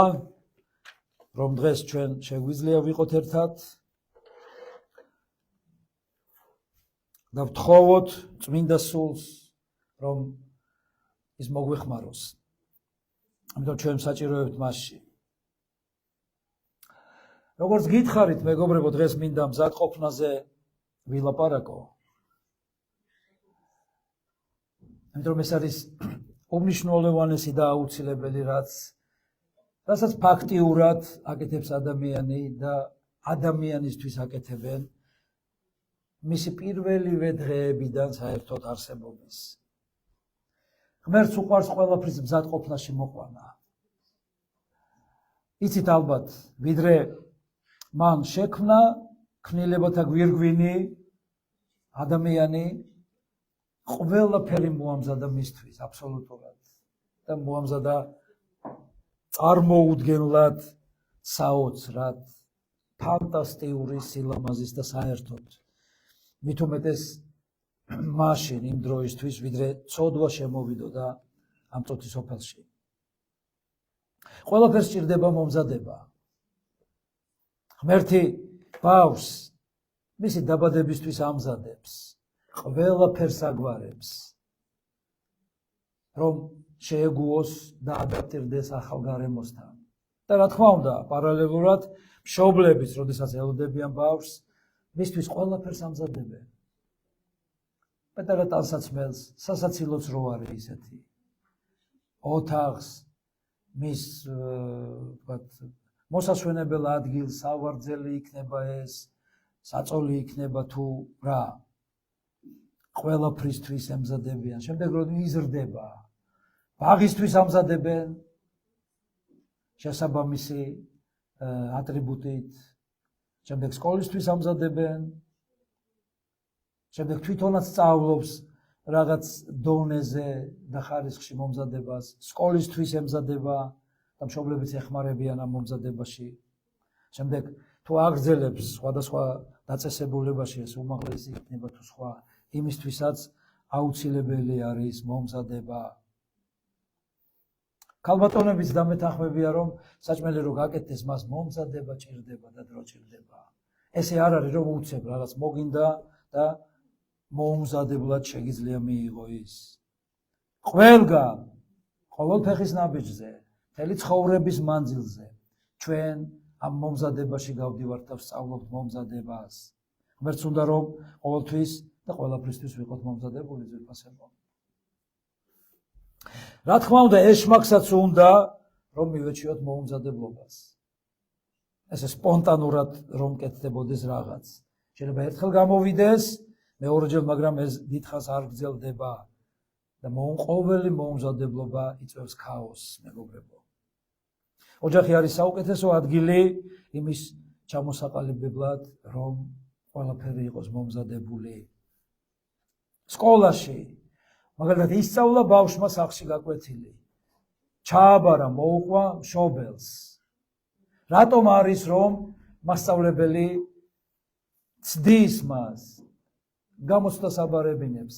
რომ დღეს ჩვენ შეგვიძლია ვიყოთ ერთად და ვთხოვოთ წმინდა სულს რომ ის მოგვეხმაროს. ამიტომ ჩვენ საჭიროებთ მასში. როგორც გითხარით, მეგობრებო, დღეს მინდა მზადყოფნაზე ვილაპარაკო. ამიტომ ეს არის უმნიშვნელოვანესი და აუცილებელი რასაც ფაქტიურად აკეთებს ადამიანი და ადამიანისთვის აკეთებენ მისი პირველივე დღეებიდან საერთოდ არსებობის. ღმერთს უყვარს ყველაფრის მზადყოფნაში მოყვანა. იცით ალბათ, ვიდრე მან შექმნა ქმნილებათა გვირგვინი ადამიანი ყველაფერი მოამზადა მისთვის აბსოლუტურად და მოამზადა წარმოუდგენლად საოცრად ფანტასტიკური სილამაზის და საერთოდ მით უმეტეს მაშინ იმ დროისთვის ვიდრე ცოდვა შემოვიდოდა ამ წუთის სოფელში. ყველაფერს სჭირდება მომზადება. ღმერთი ბავშვს მისი დაბადებისთვის ამზადებს, ყველაფერს აგვარებს, რომ შეეგუოს და ადაპტირდეს ახალ გარემოსთან. და რა თქმა უნდა, პარალელურად მშობლებიც, როდესაც ელოდებიან ბავშვს, მისთვის ყველაფერს ამზადებენ. პატარა ტანსაცმელს, სასაცილოც რო არის ისეთი. ოთახს, მის ვთქვათ, მოსასვენებელ ადგილს, სავარძელი იქნება ეს, საწოლი იქნება თუ რა. ყველაფრისთვის ემზადებიან. შემდეგ რომ იზრდება, ბაღისთვის ამზადებენ შესაბამისი ატრიბუტით, შემდეგ სკოლისთვის ამზადებენ, შემდეგ თვითონაც სწავლობს რაღაც დონეზე და ხარისხში მომზადებას, სკოლისთვის ემზადება და მშობლებიც ეხმარებიან ამ მომზადებაში. შემდეგ თუ აგრძელებს სხვადასხვა დაწესებულებაში ეს უმაღლესი იქნება თუ სხვა, იმისთვისაც აუცილებელი არის მომზადება. ქალბატონებიც დამეთანხმებია, რომ საჭმელი რო გაკეთდეს, მას მომზადება ჭირდება და დრო ჭირდება. ესე არ არის, რომ უცებ რაღაც მოგინდა და მოუმზადებლად შეგიძლია მიიღო ის. ყველგან, ყოველ ფეხის ნაბიჯზე, მთელი ცხოვრების მანძილზე ჩვენ ამ მომზადებაში გავდივართ და ვსწავლობთ მომზადებას. ღმერთს უნდა რომ ყოველთვის და ყველაფრისთვის ვიყოთ მომზადებული ძვირფასებო. რა თქმა უნდა, ეს შმაკსაც უნდა რომ მივეჩიოთ მოუმზადებლობას. ესე სპონტანურად რომ კეთდებოდეს რაღაც. შეიძლება ერთხელ გამოვიდეს, მეორეჯერ, მაგრამ ეს დიდხანს არ გრძელდება და ყოველი მოუმზადებლობა იწვევს ქაოსს, მეგობრებო. ოჯახი არის საუკეთესო ადგილი იმის ჩამოსაყალიბებლად, რომ ყველაფერი იყოს მომზადებული. სკოლაში მაგალითად ისწავლა ბავშვმა სახლში გაკვეთილი. ჩააბარა, მოუყვა მშობელს. რატომ არის რომ მასწავლებელი ცდის მას, გამოცდას აბარებინებს,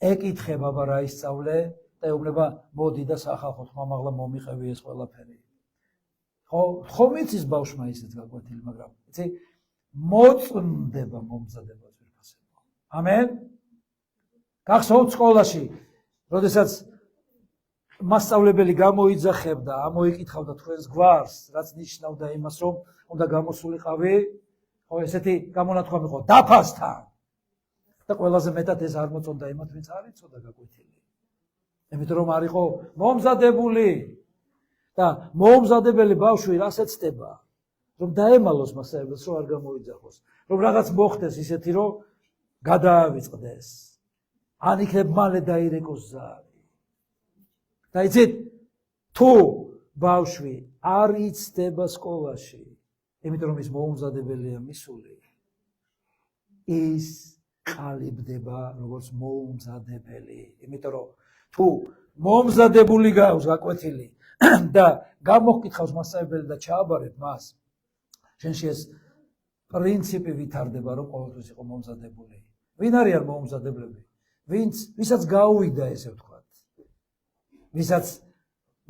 ეკითხება აბა რა ისწავლე და ეუბნება მოდი და სახალხო ხმამაღლა მომიყევი ეს ყველაფერი. ხო მიცის ბავშვმა ისეთ გაკვეთილი, მაგრამ იცი მოწმდება მომზადება ძვირფასებო. ამენ. გახსოვთ სკოლაში, როდესაც მასწავლებელი გამოიძახებდა, ამოიკითხავდა თქვენს გვარს, რაც ნიშნავდა იმას, რომ უნდა გამოსულიყავი, ხო ესეთი გამონათქვამი იყო დაფასთან. და ყველაზე მეტად ეს არ მოწონდა იმათ, ვინც არ იცოდა გაკვეთილი. იმიტომ რომ არ იყო მომზადებული და მოუმზადებელი ბავშვი რას ეცდება, რომ დაემალოს მასწავლებელს, რომ არ გამოიძახოს, რომ რაღაც მოხდეს ისეთი, რომ გადაავიწყდეს. ან იქნებ მალე დაირეკოს ზარი. და იცით, თუ ბავშვი არ იცდება სკოლაში, იმიტომ რომ ის მოუმზადებელია მისული, ის ყალიბდება როგორც მოუმზადებელი. იმიტომ რომ თუ მომზადებული გავს გაკვეთილი და გამოგკითხავს მასწავლებელი და ჩააბარებ მას, შენში ეს პრინციპი ვითარდება, რომ ყოველთვის იყო მომზადებული. ვინ არიან მოუმზადებლები? ვისაც გაუვიდა ესე ვთქვათ.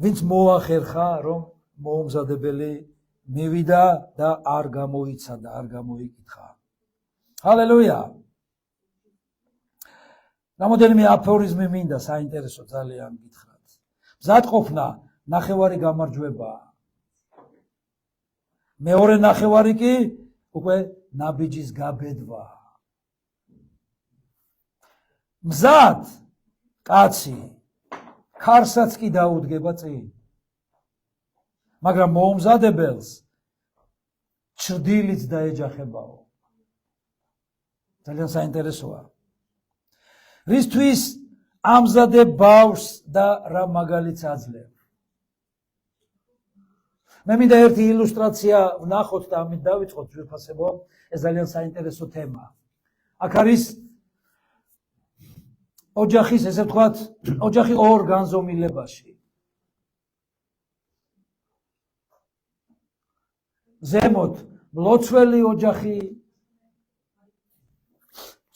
ვინც მოახერხა, რომ მოუმზადებელი მივიდა და არ გამოიცადა, არ გამოიკითხა. ჰალელუია. რამოდენიმე აფორიზმი მინდა საინტერესო ძალიან გითხრათ. მზადყოფნა ნახევარი გამარჯვებაა. მეორე ნახევარი კი უკვე ნაბიჯის გაბედვა. მზად კაცი ქარსაც კი დაუდგება წინ. მაგრამ მოუმზადებელს ჩრდილიც დაეჯახებაო. ძალიან საინტერესოა. რისთვის ამზადებ ბავშვს და რა მაგალითს აძლევ. მე მინდა ერთი ილუსტრაცია ვნახოთ და ამით დავიწყოთ ძვირფასებო, ეს ძალიან საინტერესო თემა. აქ არის ოჯახის, ესე ვთქვათ, ოჯახი ორ განზომილებაში. ზემოთ მლოცველი ოჯახი,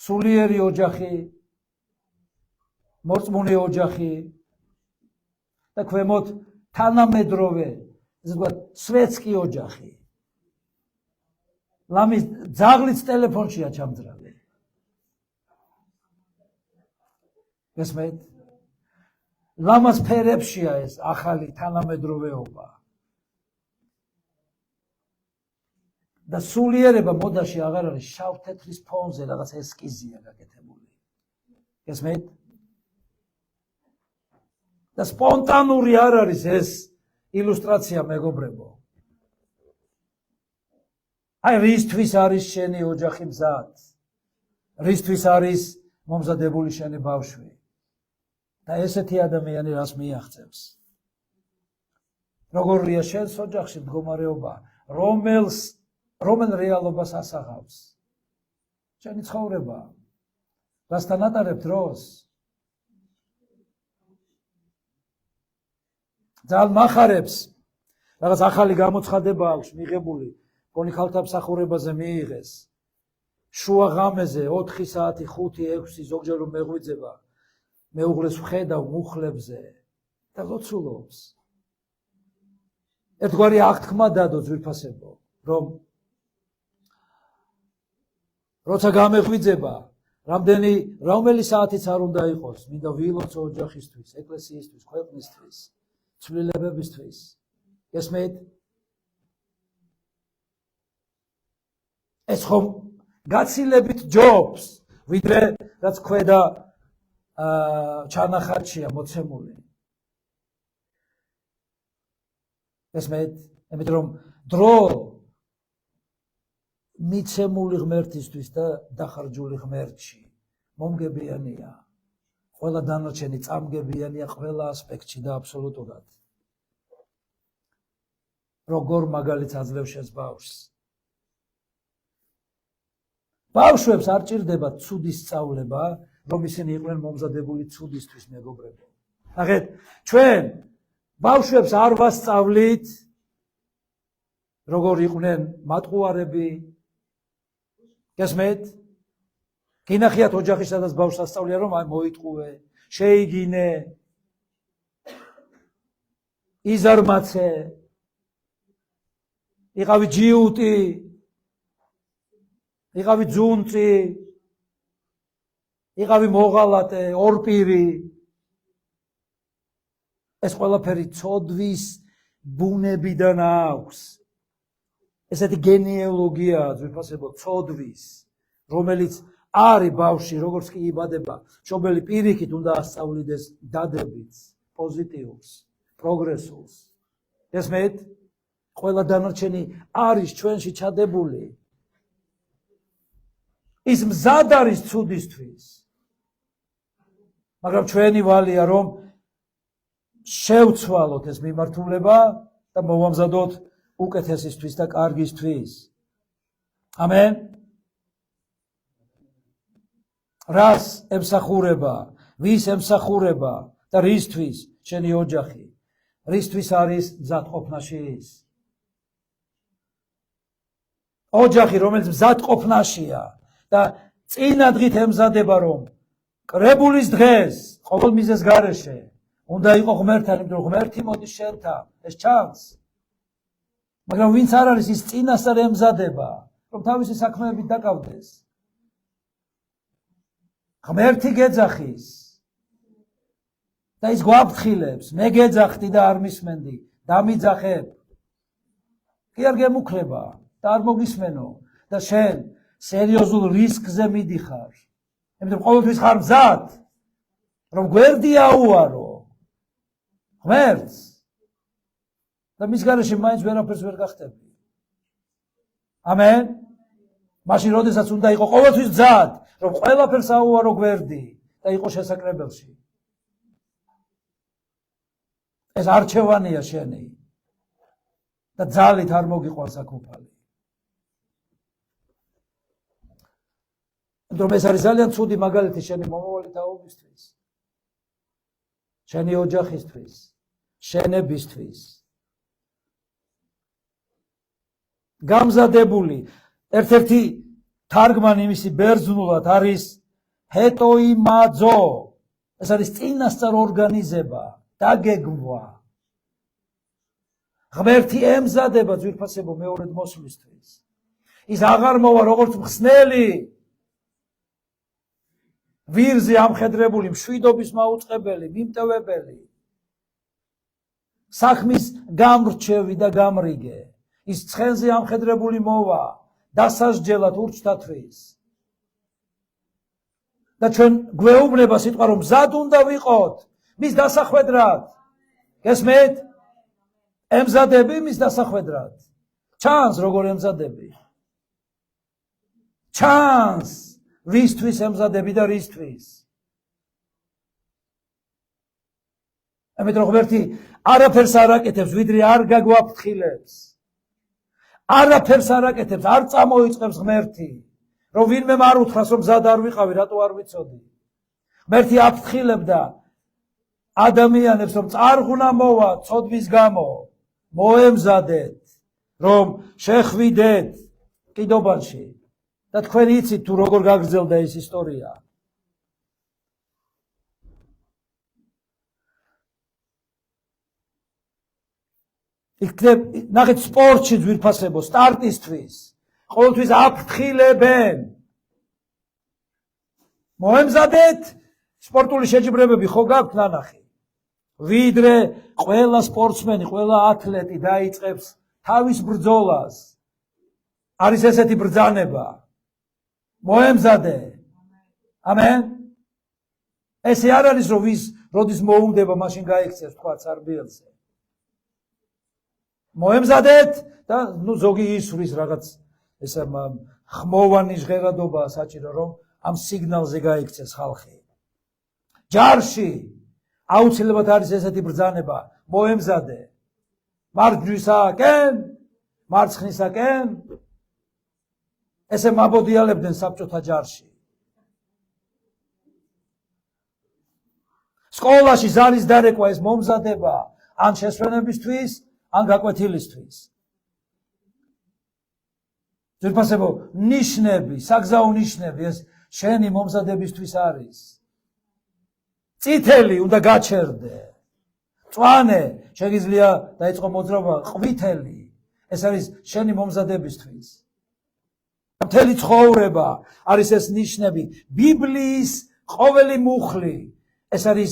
სულიერი ოჯახი, მორწმუნე ოჯახი და ქვემოთ თანამედროვე, ესე ვთქვათ, სვეტსკი ოჯახი. ლამის ძაღლიც ტელეფონშია ჩამძრალი. გესმით? ლამას ფერებშია ეს ახალი თანამედროვეობა. და სულიერება მოდაში აღარ არის, შავ-თეთრის ფონზე რაღაც ესკიზია გაკეთებული. გესმით? და სპონტანური არ არის ეს ილუსტრაცია, მეგობრებო. აი, რისთვის არის შენი ოჯახი მზად? რისთვის არის მომზადებული შენი ბავშვი? და ესეთი ადამიანი რას მიაღწევს? როგორია შენს ოჯახში მდგომარეობა, რომელ რეალობას ასაღავს? შენი ცხოვრება. რასთან ატარებ დროს? ძალიან მახარებს რაღაც ახალი გამოცხადება აქვს მიღებული, გონი ქალთამსახურებაზე მიიღეს. შუა ღამეზე 4 საათი, 5-6 ზოგჯერ რომ მეღვიძება, მეუღლეს ვხედავ მუხლებზე და ლოცულობს. ერთგვარი აღთქმა დადო ძვირფასებო, რომ როცა გამეღვიძება, რომელი საათიც არ უნდა იყოს, მინდა ვილოცო ოჯახისთვის, ეკლესიისთვის, ქვეყნისთვის, ცვლილებებისთვის. გესმით? ეს ხომ გაცილებით ჯობს, ვიდრე რაც ქვედა ჩანახატშია მოცემული. გესმით? იმიტომ რომ დრო მიცემული ღმერთისთვის და დახარჯული ღმერთში მომგებიანია. ყველა დანარჩენი წამგებიანია ყველა ასპექტში და აბსოლუტურად. როგორ მაგალითს აძლევ შენს ბავშვს? ბავშვებს არ ჭირდება ცუდი სწავლება, რომ ისინი იყვნენ მომზადებული ცუდისთვის, მეგობრებო. ნახეთ, ჩვენ ბავშვებს არ ვასწავლით, როგორ იყვნენ მატყუარები. გესმით? გინახიათ ოჯახი, სადაც ბავშვს ასწავლია, რომ აი მოიტყუე, შეიგინე, იზარმაცე, იყავი ჯიუტი, იყავი ძუნწი, იყავი მოღალატე, ორპირი. ეს ყველაფერი ცოდვის ბუნებიდან აქვს. ესეთი გენეალოგიაა ძვირფასებო ცოდვის, რომელიც არის ბავშვი, როგორც კი იბადება, მშობელი პირიქით უნდა ასწავლიდეს დადებითს, პოზიტიურს, პროგრესულს. გესმით? ყველა დანარჩენი არის ჩვენში ჩადებული. ის მზად არის ცუდისთვის. მაგრამ ჩვენი ვალია, რომ შევცვალოთ ეს მიმართულება და მოვამზადოთ უკეთესისთვის და კარგისთვის. ამენ. რას ემსახურება, ვის ემსახურება და რისთვის შენი ოჯახი? რისთვის არის მზადყოფნაში ის? ოჯახი, რომელიც მზადყოფნაშია და წინა დღით ემზადება, რომ კრებულის დღეს ყოველ მიზეს გარეშე უნდა იყო ღმერთთან, იმიტომ რომ ღმერთი მოდის შენთან, ეს ჩანს. მაგრამ ვინც არ არის ის წინასწარ ემზადება, რომ თავისი საქმეებით დაკავდეს. ღმერთი გეძახის და ის გვაფრთხილებს, მე გეძახდი და არ მისმენდი, დამიძახებ. კი არ გემუქრება და არ მოგისმენო და შენ სერიოზულ რისკზე მიდიხარ. იმიტომ ყოველთვის ხარ მზად, რომ გვერდი აუარო ღმერთს და მის გარეშე მაინც ვერაფერს ვერ გახტები. ამენ. მაშინ როდესაც უნდა იყო ყოველთვის მზად, რომ ყველაფერს აუარო გვერდი და იყო შესაკრებელში. ეს არჩევანია შენი და ძალით არ მოგიყვანს აქ უფალი. რომ ეს არის ძალიან ცუდი მაგალითი შენი მომავალი თაობისთვის, შენი ოჯახისთვის, შენებისთვის. გამზადებული ერთ-ერთი თარგმანი იმისი ბერძნულად არის ჰეტოიმაძო. ეს არის წინასწარ ორგანიზება, დაგეგმვა. ღმერთი ემზადება ძვირფასებო მეორედ მოსვლისთვის. ის აღარ მოვა როგორც მხსნელი, ვირზე ამხედრებული, მშვიდობის მაუწყებელი, მიმტევებელი, საქმის გამრჩევი და გამრიგე. ის ცხენზე ამხედრებული მოვა დასასჯელად ურჩთათვის. და ჩვენ გვეუბნება სიტყვა, რომ მზად უნდა ვიყოთ მის დასახვედრად. გესმით? ემზადები მის დასახვედრად. ჩანს როგორ ემზადები. ჩანს ვისთვის ემზადები და რისთვის. ამიტომ ღმერთი არაფერს არ აკეთებს, ვიდრე არ გაგვაფრთხილებს. არაფერს არ აკეთებს, არ წამოიწყებს ღმერთი, რომ ვინმე არ უთხრას, რომ მზად არ ვიყავი, რატო არ ვიცოდი. ღმერთი აფრთხილებდა ადამიანებს, რომ წარღუნა მოვა ცოდვის გამო, მოემზადეთ, რომ შეხვიდეთ კიდობანში. და თქვენ იცით თუ როგორ გაგრძელდა ეს ისტორია. იქნებ ნახეთ სპორტში ძვირფასებო სტარტისთვის ყოველთვის აფრთხილებენ. მოემზადეთ სპორტული შეჯიბრებები ხო გაქვთ ნანახი. ვიდრე ყველა სპორტსმენი, ყველა ათლეტი დაიწყებს თავის ბრძოლას. არის ესეთი ბრძანება. მოემზადე. ამენ. ესე არ არის რომ ვის როდის მოუნდება მაშინ გაიქცევს თქვა სარბიელზე. მოემზადეთ და ზოგი ისვრის რაღაც ესა ხმოვანი ჟღერადობაა საჭირო რომ ამ სიგნალზე გაიქცეს ხალხი. ჯარში აუცილებლად არის ესეთი ბრძანება. მოემზადე. მარჯვნისაკენ, მარცხნისაკენ. ესე მაბოდიალებდნენ საბჭოთა ჯარში. სკოლაში ზარის დარეკვა ეს მომზადება ან შესვენებისთვის, ან გაკვეთილისთვის. ძვირფასებო ნიშნები, საგზაო ნიშნები ეს შენი მომზადებისთვის არის. წითელი უნდა გაჩერდე. მწვანე შეგიძლია დაიწყო მოძრაობა, ყვითელი ეს არის შენი მომზადებისთვის. მთელი ცხოვრება არის ეს ნიშნები. ბიბლიის ყოველი მუხლი ეს არის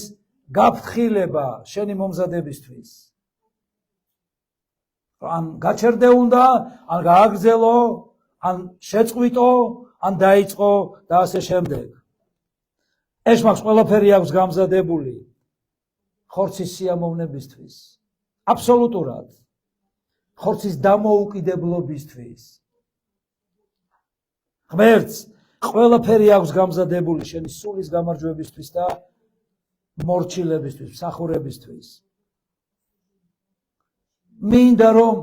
გაფრთხილება შენი მომზადებისთვის. ან გაჩერდე უნდა, ან გააგრძელო, ან შეწყვიტო, ან დაიწყო და ასე შემდეგ. ეს მაქვს ყველაფერი აქვს გამზადებული ხორცის სიამოვნებისთვის. აბსოლუტურად. ხორცის დამოუკიდებლობისთვის. ღმერთს ყველაფერი აქვს გამზადებული შენი სულის გამარჯვებისთვის და მორჩილებისთვის, მსახურებისთვის. მინდა რომ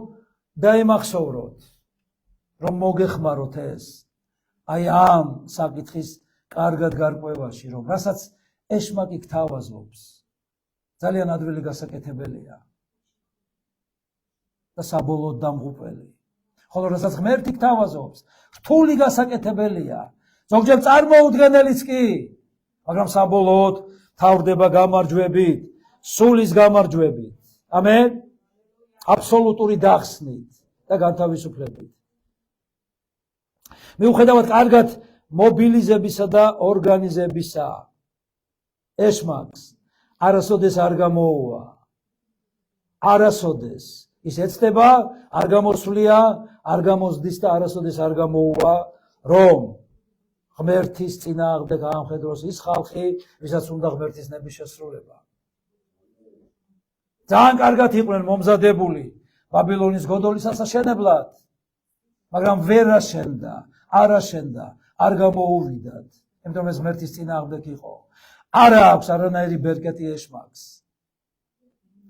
დაიმახსოვროთ, რომ მოგეხმაროთ ეს, აი ამ საკითხის კარგად გარკვევაში, რომ რასაც ეშმაკი გთავაზობს, ძალიან ადვილი გასაკეთებელია და საბოლოოდ დამღუპველი. ხოლო რასაც ღმერთი გთავაზობს, რთული გასაკეთებელია, ზოგჯერ წარმოუდგენელიც კი, მაგრამ საბოლოოდ თავდება გამარჯვებით, სულის გამარჯვებით. ამენ. აბსოლუტური დახსნით და განთავისუფლებით. მიუხედავად კარგად მობილიზებისა და ორგანიზებისა, ეშმაკს არასოდეს არ გამოუვა. არასოდეს. ის ეცდება, არ გამოსვლია, არ გამოსდის და არასოდეს არ გამოუვა, რომ ღმერთის წინააღმდეგ აამხედროს ის ხალხი, ვისაც უნდა ღმერთის ნების შესრულება. ძალიან კარგად იყვნენ მომზადებული ბაბილონის გოდოლის ასაშენებლად, მაგრამ ვერ აშენდა, არ აშენდა, არ გამოუვიდათ, იმიტომ ეს ღმერთის წინააღმდეგ იყო. არა აქვს არანაირი ბერკეტი ეშმაკს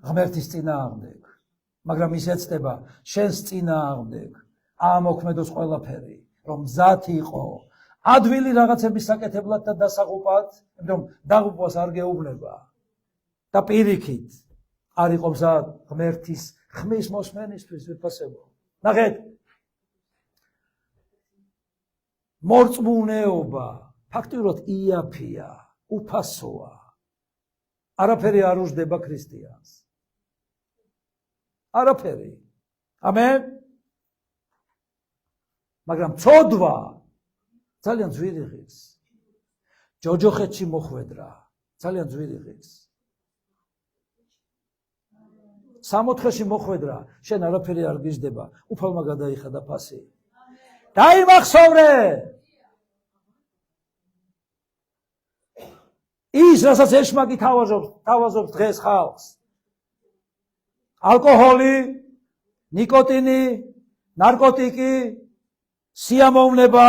ღმერთის წინააღმდეგ, მაგრამ ის ეცდება შენს წინააღმდეგ აამოქმედოს ყველაფერი, რომ მზად იყო ადვილი რაღაცების საკეთებლად და დასაღუპად, იმიტომ დაღუპვას არ გეუბნება და პირიქით არ იყო მზად ღმერთის ხმის მოსმენისთვის, ვიფასებო. ნახეთ, მორწმუნეობა ფაქტიურად იაფია, უფასოა. არაფერი არ უждდება ქრისტიანს. არაფერი. ამენ. მაგრამ ცოდვა ძალიან ძვირი ღირს. ჯოჯოხეთში მოხვედრა ძალიან ძვირი ღირს. 60-ში მოხვედრა, შენ არაფერი არ გიждდება, უფალმა გადაიხადა ფასი. დაიმახსოვრე! ის, რასაც ეშმაკი თავაზობს დღეს ხალხს. ალკოჰოლი, ნიკოტინი, ნარკოტიკი, სიამოვნება,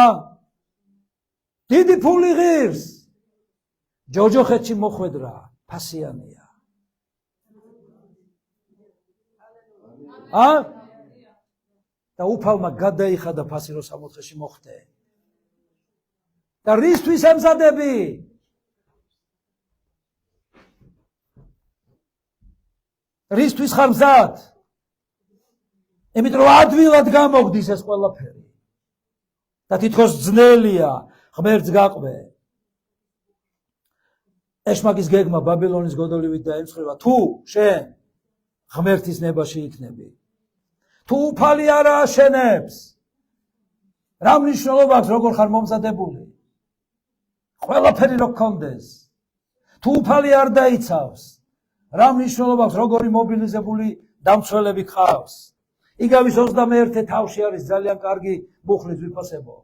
დიდი ფული ღირს. ჯოჯოხეთში მოხვედრა ფასიანია. და უფალმა გადაიხადა ფასი, რომ 60-ში მოხვდე. და რისთვის ემზადები? რისთვის ხარ მზად? იმიტომ რომ ადვილად გამოგდის ეს ყველაფერი. და თითქოს ძნელია ღმერთს გაყვე. ეშმაკის გეგმა ბაბილონის გოდოლივით დაემსხვრება, თუ შენ ღმერთის ნებაში იქნები. თუ უფალი არ აშენებს, რა მნიშვნელობა აქვს როგორ ხარ მომზადებული? ყველაფერი რო გქონდეს. თუ უფალი არ დაიცავს, რა მნიშვნელობა აქვს როგორი მობილიზებული დამცველები გყავს? იგავის 21 თავში არის ძალიან კარგი მუხლით ვიფასებო.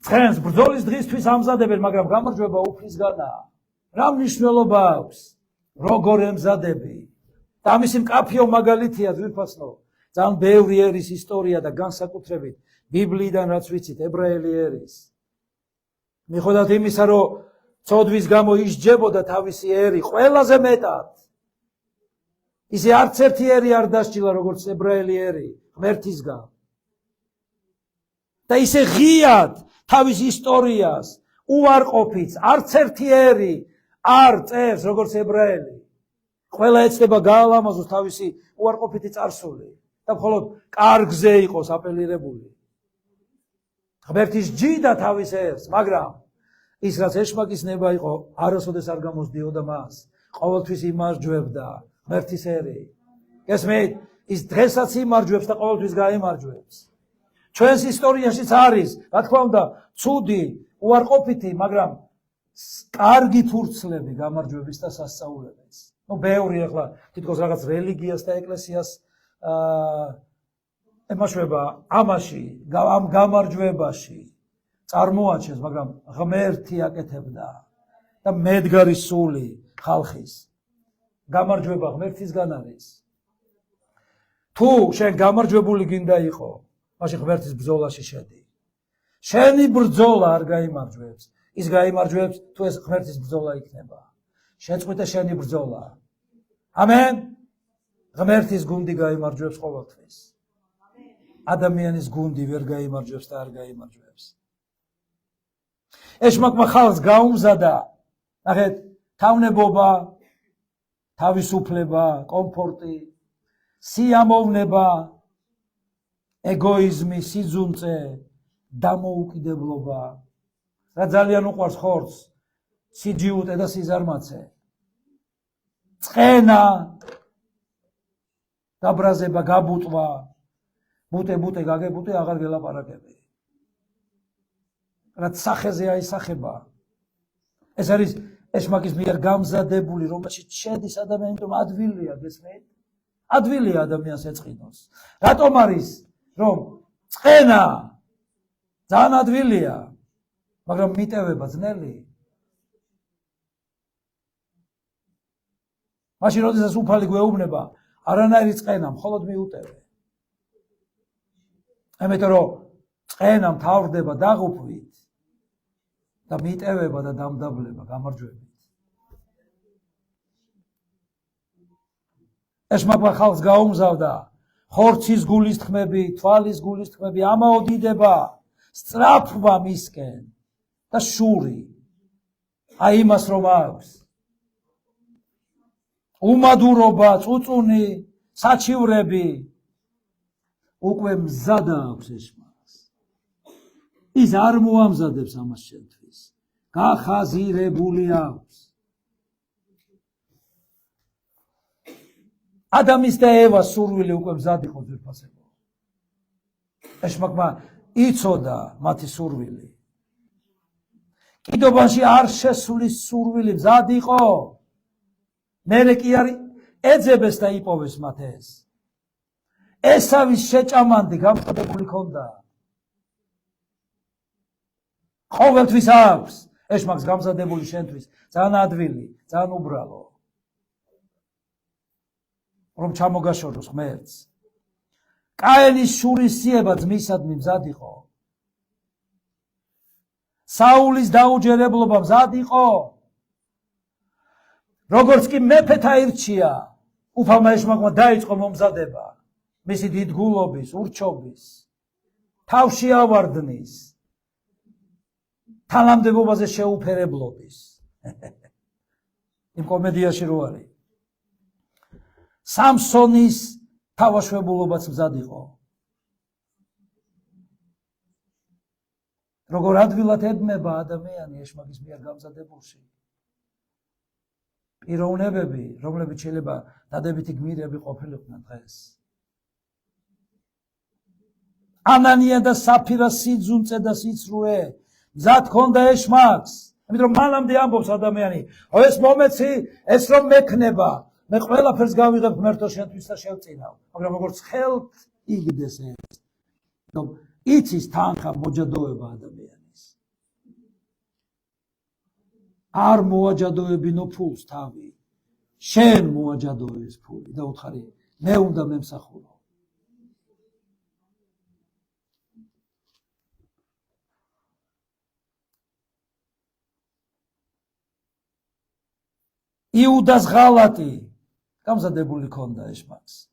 ცხენს ბრძოლის დღისთვის ამზადებენ, მაგრამ გამარჯვება უფლისგანაა. რა მნიშვნელობა აქვს როგორ ემზადები? და ამისი მკაფიო მაგალითია ვიფასნო. ძალიან ბევრი ერის ისტორია და განსაკუთრებით ბიბლიიდან რაც ვიცით, ებრაელი ერის. მიუხედავად იმისა, რომ ცოდვის გამო ისჯებოდა თავისი ერი ყველაზე მეტად. ისე არც ერთი ერი არ დასჯილა როგორც ებრაელი ერი ღმერთისგან. და ისე ღიად თავის ისტორიას უარყოფით არც ერთი ერი არ წერს როგორც ებრაელი. ყველა ეცდება გაალამაზოს თავისი უარყოფითი წარსული და მხოლოდ კარგზე იყოს აპელირებული. ღმერთის ჯიდა თავის ერს, მაგრამ ის რაც ეშმაკის ნება იყო, არასოდეს არ გამოსდიოდა მას. ყოველთვის იმარჯვებდა ღმერთის ერი. გესმით? ის დღესაც იმარჯვებს და ყოველთვის გაემარჯვებს. ჩვენს ისტორიაშიც არის, რა თქმა უნდა, ცუდი, უარყოფითი, მაგრამ კარგი ფურცლები გამარჯვების და სასწაულების. ბევრი ახლა თითქოს რაღაც რელიგიას და ეკლესიას ემაშვება ამაში, ამ გამარჯვებაში. წარმოაჩენს, მაგრამ ღმერთი აკეთებდა და მედგარი სული ხალხის. გამარჯვება ღმერთისგან არის. თუ შენ გამარჯვებული გინდა იყო, მაშინ ღმერთის ბრძოლაში შედი. შენი ბრძოლა არ გაიმარჯვებს, ის გაიმარჯვებს თუ ეს ღმერთის ბრძოლა იქნება. შეწყვიტე შენი ბრძოლა. ამენ. ღმერთის გუნდი გაიმარჯვებს ყოველთვის. ადამიანის გუნდი ვერ გაიმარჯვებს და არ გაიმარჯვებს. ეშმაკმა ხალხს გაუმზადა, ნახეთ, თავნებობა, თავისუფლება, კომფორტი, სიამოვნება, ეგოიზმი, სიძუნწე, დამოუკიდებლობა, რა ძალიან უყვარს ხორცს, სიჯიუტე და სიზარმაცე, წყენა, გაბრაზება, გაბუტვა, ბუტე გაგებუტე აღარ გელაპარაკები. რაც სახეზე აისახება. ეს არის ეშმაკის მიერ გამზადებული, რომელშიც შედის ადამიანი, რომ ადვილია, გესმით? ადვილია ადამიანს ეწყინოს. რატომ არის, რომ წყენა ძალიან ადვილია, მაგრამ მიტევება ძნელი? მაშინ როდესაც უფალი გვეუბნება, არანაირი წყენა, მხოლოდ მიუტევე. ამიტომ რომ წყენა მთავრდება დაღუპვით და მიტევება და დამდაბლება გამარჯვებით. ეშმაკმა ხალხს გაუმზავდა, ხორცის გულისთქმები, თვალის გულისთქმები, ამაოდიდება სწრაფვა მისკენ და შური. აი იმას რომ აქვს. უმადურობა, წუწუნი, საჩივრები უკვე მზადა აქვს ეშმაკს. ის არ მოამზადებს ამას შენთვის. გახაზირებული აქვს. ადამის და ევას სურვილი უკვე მზად იყო ძვირფასებო. ეშმაკმა იცოდა მათი სურვილი. კიდობანში არ შესulis სურვილი მზად იყო. მერე კი არ ეძებეს და იპოვეს მათ ეს. ესავის შეჭამანდი გამწოდებული ქონდა. ყოველთვის აქვს ეშმაკს გამზადებული შენთვის ძალიან ადვილი, ძალიან უბრალო. რომ ჩამოგაშოროს ღმერთს. კაენის შურისძიება ძმისადმი მზად იყო. საულის დაუჯერებლობა მზად იყო. როგორც კი მეფეთა ირჩია, უფალმა ეშმაკმა დაიწყო მომზადება. მისი დიდგულობის, ურჩობის, თავში ავარდნის, თანამდებობაზე შეუფერებლობის. იმ კომედიაში რო არის. სამსონის თავაშვებულობაც მზად იყო. როგორ ადვილად ედმება ადამიანი ეშმაკის მიერ გამზადებულში. პიროვნებები, რომლებიც შეიძლება დადებითი გმირები ყოფილიყვნენ დღეს. ანანია და საფირა სიძუნწე და სიცრუე მზად ქონდა ეშმაკს. ამიტომ მანამდე ამბობს ადამიანი, ეს მომეცი, ეს რომ მექნება, მე ყველაფერს გავიღებ ღმერთო შენთვის და შევწინავ. მაგრამ როგორც ხელთ იგდეს ეს. რომ იცის თანხა მოჯადოება ადამიანის. არ მოაჯადოებინო ფულს თავი. შენ მოაჯადოე ეს ფული და უთხარი, მე უნდა მემსახურო. იუდას ღალატი გამზადებული ქონდა ეშმაკს.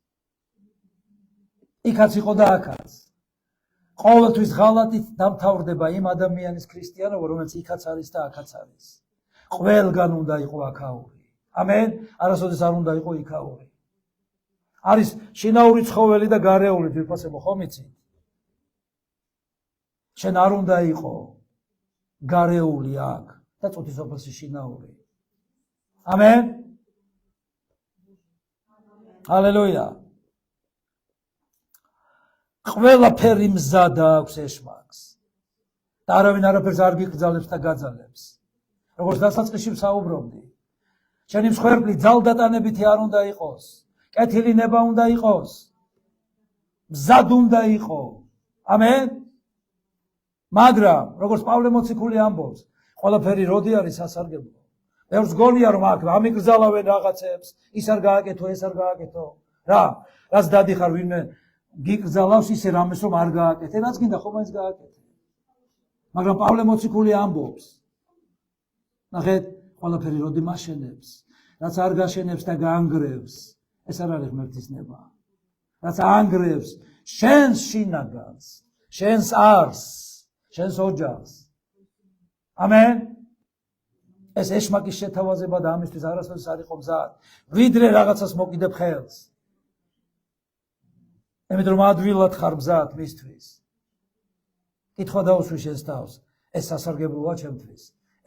იქაც იყო და აქაც. ყოველთვის ღალატით დამთავრდება იმ ადამიანის ქრისტიანობა, რომელიც იქაც არის და აქაც არის. ყველგან უნდა იყო აქაური. ამენ? არასოდეს არ უნდა იყო იქაური. არის შინაური ცხოველი და გარეული ძვირფასებო, ხომ იცით? შენ არ უნდა იყო გარეული აქ და წუთი სოფელში შინაური. ამენ? ჰალელუია. ყველაფერი მზად აქვს ეშმაკს. და არავინ არაფერს არ გიკრძალებს და გაძალებს. როგორც დასაწყისში ვსაუბრობდი. შენი მსხვერპლი ძალდატანებითი არ უნდა იყოს. კეთილი ნება უნდა იყოს. მზად უნდა იყო. ამენ? მაგრამ, როგორც პავლე მოციქული ამბობს, ყველაფერი როდი არის სასარგებლო. ბევრს გონია რომ აქ ამიგრძალავენ რაღაცებს, ის არ გააკეთო, ეს არ გააკეთო. რა, რაც დადიხარ ვინმე გიკრძალავს ისე რამეს რომ არ გააკეთე, რაც გინდა ხომ ეს გააკეთე. მაგრამ პავლე მოციქული ამბობს, ნახეთ, ყველაფერი როდი მაშენებს, რაც არ გაშენებს და გაანგრევს, ეს არ არის ღმერთის ნება. რაც ანგრევს შენს შინაგანს, შენს არს, შენს ოჯახს. ამენ? ეს ეშმაკის შეთავაზება და ამისთვის არასოდეს არ იყო მზად. ვიდრე რაღაცას მოკიდებ ხელს. ამიტომ რომ ადვილად ხარ მზად მისთვის. კითხვა დაუსვი შენს თავს. ეს სასარგებლოა ჩემთვის.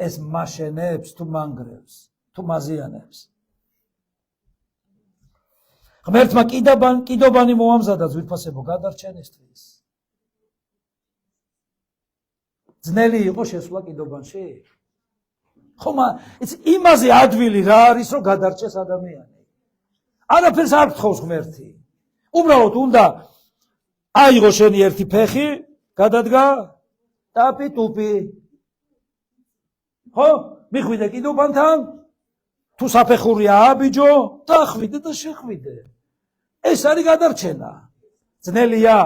ეს მაშენებს თუ მანგრევს, თუ მაზიანებს. ღმერთმა კიდობანი მოამზადა ძვირფასებო გადარჩენისთვის. ძნელი იყო შესვლა კიდობანში? ხომ იმაზე ადვილი რა არის, რომ გადარჩეს ადამიანი. არაფერს არ გთხოვს ღმერთი. უბრალოდ უნდა აიღო შენი ერთი ფეხი, გადადგა ტაპი ტუპი. ხო? მიხვიდე კიდობანთან, თუ საფეხურია აბიჯო, დახვიდე და შეხვიდე. ეს არის გადარჩენა. ძნელია.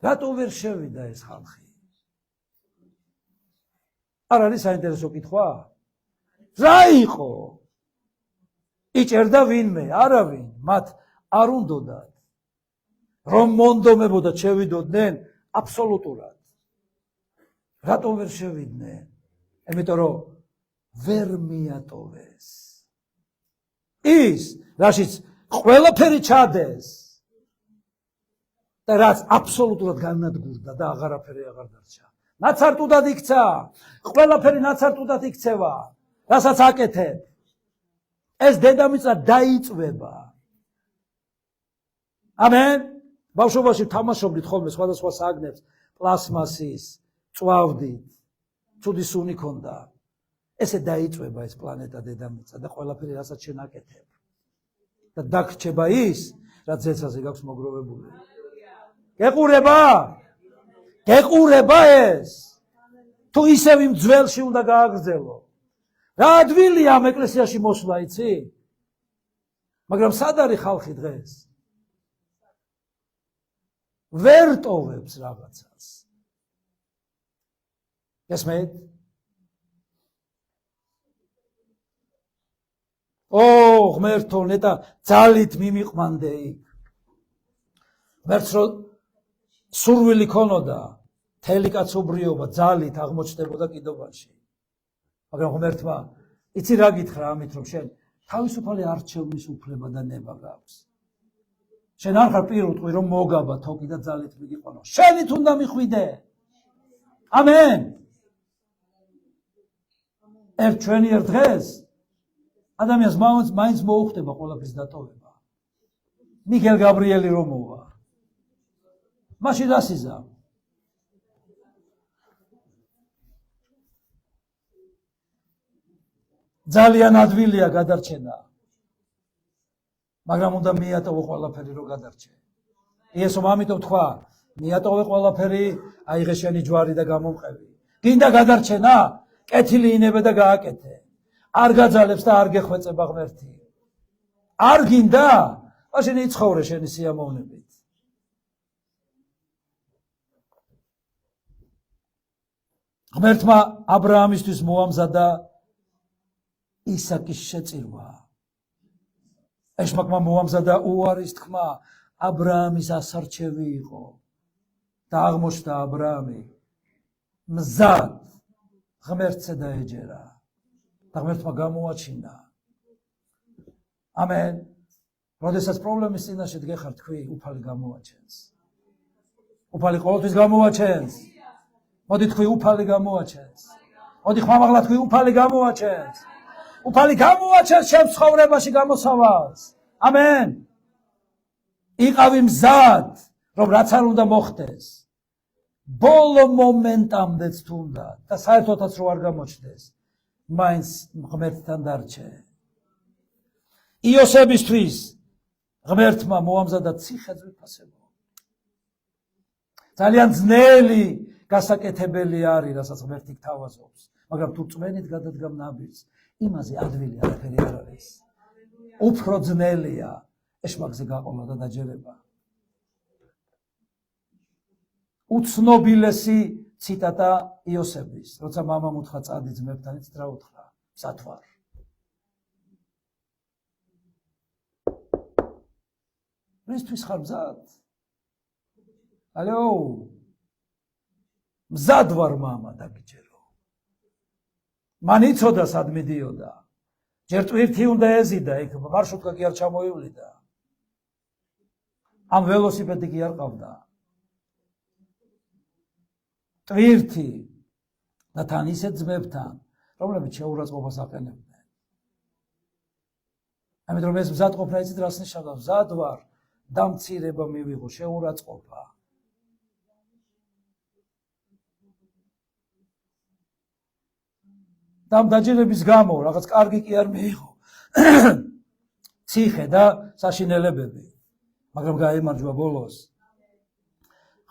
რატო ვერ შევიდა ეს ხალხი? არ არის საინტერესო კითხვა? რა იყო? იჭერდა ვინმე? არავინ. მათ არ უნდოდათ რომ მონდომებოდათ შევიდოდნენ აბსოლუტურად. რატო ვერ შევიდნენ? იმიტომ რომ ვერ მიატოვეს. ის, რაშიც ყველაფერი ჩადეს და რაც აბსოლუტურად განადგურდა და აღარაფერი აღარ დარჩა. ნაცარტუდად იქცა, ყველაფერი ნაცარტუდად იქცევა, რასაც აკეთებ. ეს დედამიწა დაიწვება. ამენ. ბავშვობაში თამაშობდით ხოლმე სხვადასხვა საგნებს, პლასმასის, წვავდით, ცუდი სუნი ქონდა. ესე დაიწვება ეს პლანეტა დედამიწა და ყველაფერი რასაც შენ აკეთებ. და დაგრჩება ის, რაც ზეცაზე გაქვს მოგროვებული. გეყურება? გეყურება ეს? თუ ისევ იმ ძველში უნდა გააგრძელო. რა ადვილია ამ ეკლესიაში მოსვლა, იცი? მაგრამ სად არის ხალხი დღეს? ვერ ტოვებს რაღაცას. გესმით? ღმერთო, ნეტა ძალით მიმიყვამდე იქ. ღმერთს რო სურვილი ქონოდა, მთელი კაცობრიობა ძალით აღმოჩნდებოდა კიდობაში. მაგრამ ღმერთმა, იცი რა გითხრა ამით, რომ შენ თავისუფალი არჩევნის უფლება და ნება გაქვს. შენ არ ხარ პირუტყვი, რომ მოგაბა თოკი და ძალით მიგიყვანო. შენით უნდა მიხვიდე. ამენ. ჩვენიერ დღეს ადამიანს მაინც მოუხდება ყველაფრის დატოვება. მიგელ გაბრიელი რომ მოვა. მაშინ დასიზა. ძალიან ადვილია გადარჩენა. მაგრამ უნდა მიატოვო ყველაფერი რომ გადარჩე. იესომ ამიტომ თქვა, მიატოვე ყველაფერი, აიღე შენი ჯვარი და გამომყევი. გინდა გადარჩენა? კეთილი ინებე და გააკეთე. არ გაძალებს და არ გეხვეწება ღმერთი. არ გინდა? მაშინ იცხოვრე შენი სიამოვნებით. ღმერთმა აბრაამისთვის მოამზადა ისაკის შეწირვა. ეშმაკმა მოამზადა უარის თქმა, აბრაამის ასარჩევი იყო და აღმოჩნდა აბრაამი მზად ღმერთზე დაეჯერა და ღმერთმა გამოაჩინა. ამენ. როდესაც პრობლემის წინაშე დგეხარ, თქვი, უფალი გამოაჩენს. უფალი ყოველთვის გამოაჩენს. მოდი თქვი, უფალი გამოაჩენს. მოდი ხმამაღლა თქვი, უფალი გამოაჩენს. უფალი გამოაჩენს ჩემს ცხოვრებაში გამოსავალს. ამენ. იყავი მზად, რომ რაც არ უნდა მოხდეს. ბოლო მომენტამდეც თუნდა და საერთოდაც რო არ გამოჩნდეს, მაინც ღმერთთან დარჩე. იოსებისთვის ღმერთმა მოამზადა ციხე ძვირფასებო. ძალიან ძნელი გასაკეთებელი არის, რასაც ღმერთი გთავაზობს, მაგრამ თუ წვენით გადადგამ ნაბიჯს, იმაზე ადვილი არაფერი არ არის. უფრო ძნელია ეშმაკზე გაყოლა და დაჯერება. უცნობილესი ციტატა იოსების, როცა მამამ უთხრა წადი ძმებთან, იცით რა უთხრა? სათვარ. რისთვის ხარ მზად? ალო, მზად ვარ მამა დაგიჯერო. მან იცოდა სად მიდიოდა. ჯერ ტვირთი უნდა ეზიდა, იქ მარშრუტკა კი არ ჩამოივლიდა. ამ ველოსიპედი კი არ ყავდა. ტვირთი და თან ისეთ ძმებთან, რომლებიც შეურაცხყოფას აყენებდნენ. ამიტომ ეს მზადყოფნა იცით რას ნიშნავს? მზად ვარ, დამცირება მივიღო, შეურაცხყოფა. და დაჯერების გამო რაღაც კარგი კი არ მიიღო. ციხე და საშინელებები. მაგრამ გაიმარჯვა ბოლოს.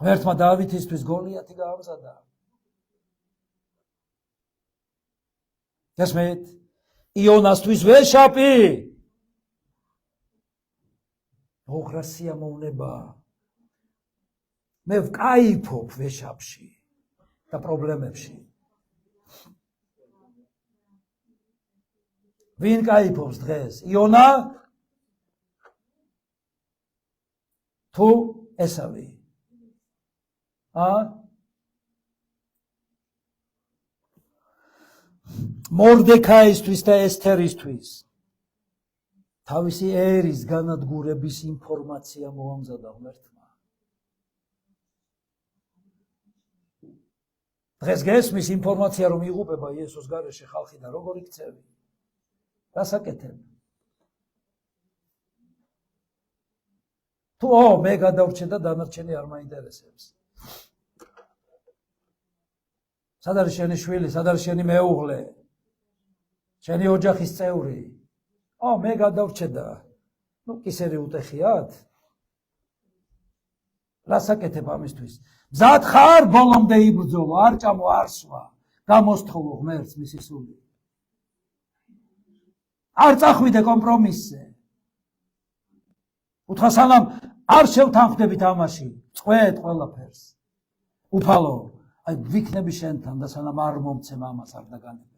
ღმერთმა დავითისთვის გოლიათი გაამზადა. გესმით? იონასთვის ვეშაპი. ოხრა სიამოვნება. მე ვკაიფობ ვეშაპში და პრობლემებში. ვინ კაიფობს დღეს? იონა თუ ესავი? მორდექაისთვის და ესთერისთვის თავისი ერის განადგურების ინფორმაცია მოამზადა ღმერთმა. დღეს გესმის ინფორმაცია რომ იღუპება იესოს გარეშე ხალხი და როგორ იქცევი? რასაკეთებ? თუ მე გადავრჩე და დანარჩენი არ მაინტერესებს. სად არის შენი შვილი, სად არის შენი მეუღლე? შენი ოჯახის წევრი? მე გადავრჩე და კისერი უტეხიათ? რასაკეთებ ამისთვის? მზად ხარ ბოლომდე იბრძოლო, არ ჭამო, არ სვა, გამოსთხოვო ღმერთს მისი სული. არ წახვიდე კომპრომისზე. უთხრა სანამ არ შევთანხმდებით ამაში, წყვეთ ყველაფერს. უფალო, ვიქნები შენთან და სანამ არ მომცემ ამას არ დაგანებებ.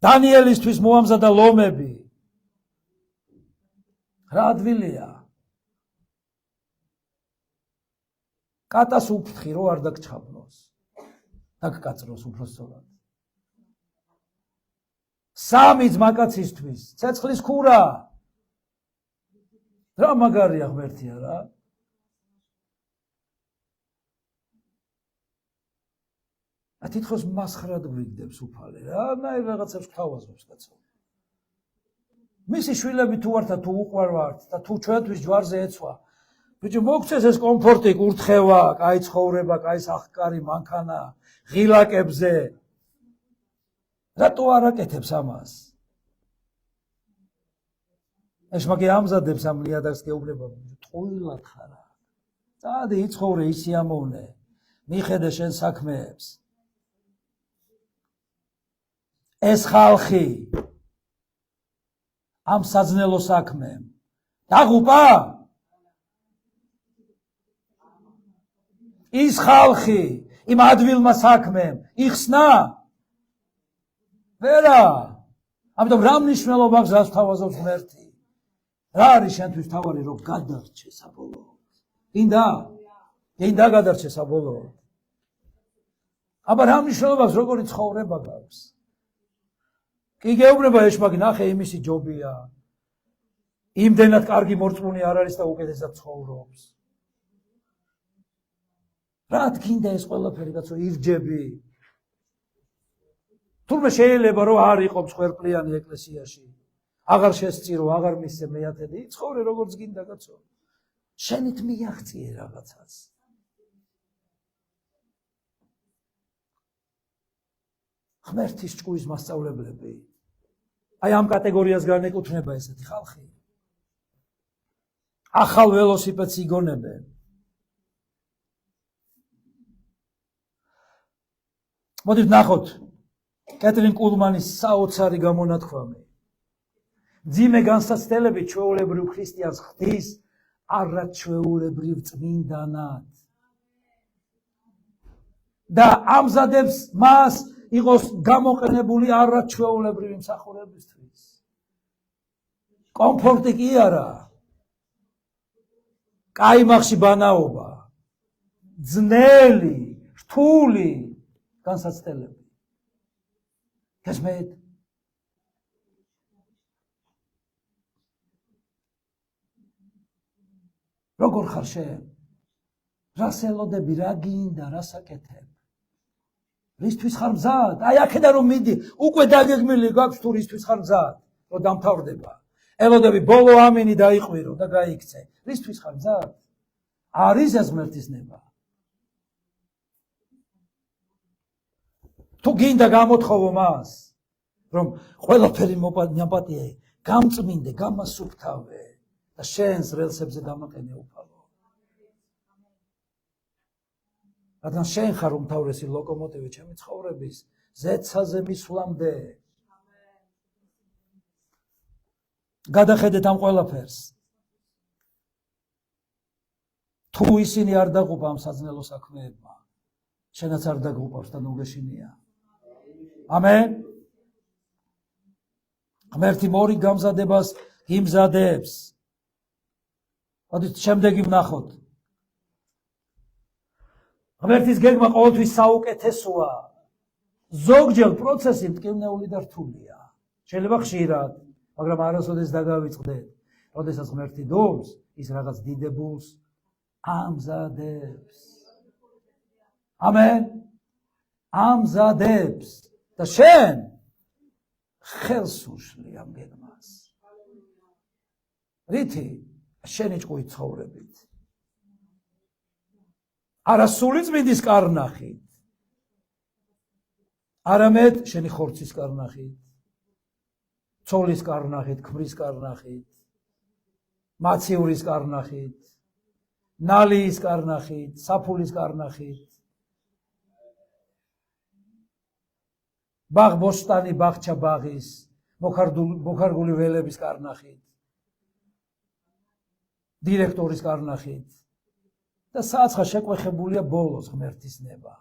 დანიელისთვის მოამზადა ლომები. რა ადვილია? კატას უფრთხი რო არ დაგჩხაბნოს. დაგკაწროს უბრალოდ. სამი ძმაკაცისთვის ცეცხლის ქურა. რა მაგარია ღმერთია რა. თითქოს მასხრად გვიგდებს უფალე რა, რაღაცებს გვთავაზობს კაცო. მისი შვილები თუ ვართ და თუ უყვარ ვართ და თუ ჩვენთვის ჯვარზე ეცვა, ბიჭო მოგცეს ეს კომფორტი, კურთხევა, კაი ცხოვრება, კაი სახკარი, მანქანა, ღილაკებზე. რატო არ აკეთებს ამას? ეშმაკი ამზადებს ამ ლიადარს გეუბნება, ტყუილად ხარა. წადი იცხოვრე, ისიამოვნე, მიხედე შენ საქმეებს. ეს ხალხი ამ საძნელო საქმემ დაღუპა? ის ხალხი იმ ადვილმა საქმემ იხსნა? ვერა. ამიტომ რა მნიშვნელობა აქვს რას თავაზობს ღმერთი? რა არის შენთვის თავარი რომ გადარჩე საბოლოოდ? გინდა გადარჩე საბოლოოდ? აბა რა მნიშვნელობა აქვს როგორი ცხოვრება გაქვს? კი გეუბნება ეშმაკი, ნახე იმისი ჯობია. იმდენად კარგი მორწმუნე არ არის და უკეთესად ცხოვრობს. რა გინდა ეს ყველაფერი კაცო ირჯები? თურმე შეიძლება რომ არ იყო მსხვერპლიანი ეკლესიაში. აღარ შესწირო, აღარ მისცე მეათედი, ცხოვრე როგორც გინდა კაცო. შენით მიაღწიე რაღაცას. ღმერთის ჭკუის მასწავლებლები. აი ამ კატეგორიას განეკუთვნება ესეთი ხალხი. ახალ ველოსიპედს იგონებენ. მოდით ნახოთ კეტრინ კულმანის საოცარი გამონათქვამი. ძიმე განსაცდელები ჩვეულებრივ ქრისტიანს ხდის არაჩვეულებრივ წმინდანად. და ამზადებს მას იყოს გამოყენებული არაჩვეულებრივი მსახურებისთვის. კომფორტი კი არა. კაიმახში ბანაობა. ძნელი, რთული განსაცდელები. გესმით? როგორ ხარ შენ? რას ელოდები, რა გინდა, რას აკეთებ? რისთვის ხარ მზად? აი აქედან რომ მიდი, უკვე დაგეგმილი გაქვს თუ რისთვის ხარ მზად. რომ დამთავრდება. ელოდები ბოლო ამინი დაიყვირო და გაიქცე. რისთვის ხარ მზად? არის ეს ღმერთის ნება. თუ გინდა გამოთხოვო მას, რომ ყველაფერი მოპატიე, გამწმინდე, გამასუფთავე და შენს რელსებზე დამაყენე უფალო. რადგან შენ ხარ უმთავრესი ლოკომოტივი ჩემი ცხოვრების ზეცაზე მისვლამდე. გადახედეთ ამ ყველაფერს. თუ ისინი არ დაგუპა ამ საძნელო საქმეებმა, შენაც არ დაგუპავს და ნუგეშინია. ამენ. ღმერთი მორი გამზადებას იმზადებს. მოდით შემდეგი ვნახოთ. ღმერთის გეგმა ყოველთვის საუკეთესოა. ზოგჯერ პროცესი მტკივნეული და რთულია. შეიძლება ხშირად, მაგრამ არასოდეს დაგავიწყდეთ. როდესაც ღმერთი დუმს, ის რაღაც დიდებულს ამზადებს. ამენ. ამზადებს და შენ ხელს უშლი ამ გეგმას. რითი? შენი ჭკუით ცხოვრებით. არა სული წმინდის კარნახით. არამედ შენი ხორცის კარნახით. ცოლის კარნახით, ქმრის კარნახით, მაცივრის კარნახით, ნალიის კარნახით, საფულის კარნახით. ბაღ-ბოსტანი ბაღჩა ბაღის, მოქარგული ველების კარნახით, დირექტორის კარნახით და საცხა შეკვეხებულია ბოლოს ღმერთის ნება.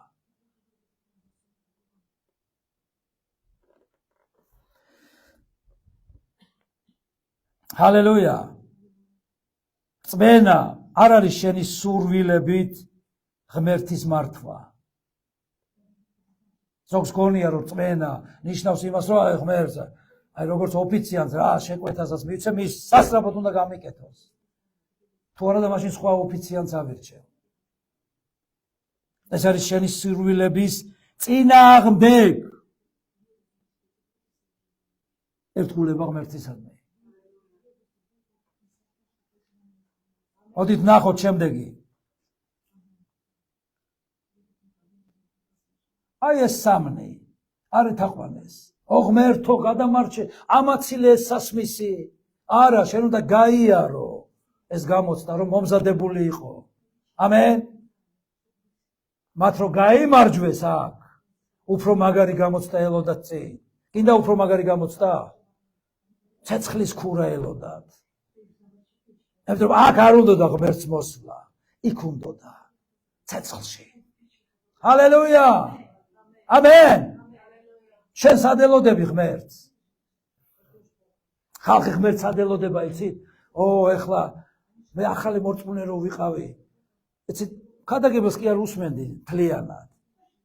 ჰალელუია. წმენა არ არის შენი სურვილებით ღმერთის მართვა. ზოგს გონია რომ წმენა ნიშნავს იმას რომ აი ღმერთს აი როგორც ოფიციანტს რა შეკვეთასაც მივცე მის სასწრაფოდ უნდა გამიკეთოს. თუ არა და მაშინ სხვა ოფიციანტს ავირჩევ. ეს არის შენი სურვილების წინააღმდეგ. ერთგულება ღმერთისადმი. მოდით ნახოთ შემდეგი. აი ეს სამნი არ ეთაყვანეს. ო ღმერთო გადამარჩე, ამაცილე ეს სასმისი. არა, შენ უნდა გაიარო. ეს გამოცდა რომ მომზადებული იყო. ამენ. მათ რომ გაიმარჯვეს აქ, უფრო მაგარი გამოცდა ელოდათ წინ. კიდე უფრო მაგარი გამოცდა? ცეცხლის ქურა ელოდათ. ამიტომ აქ არ უნდა ღმერთს მოსვლა, იქ უნდა ცეცხლში. ჰალელუია. ამენ. შენ სადელოდები ღმერთს. ხალხი ღმერთს ადელოდება, იცით? ეხლა მე ახალი მორწმუნე რო ვიყავი. იცით, ქადაგებას კი არ უსმენდი მთლიანად.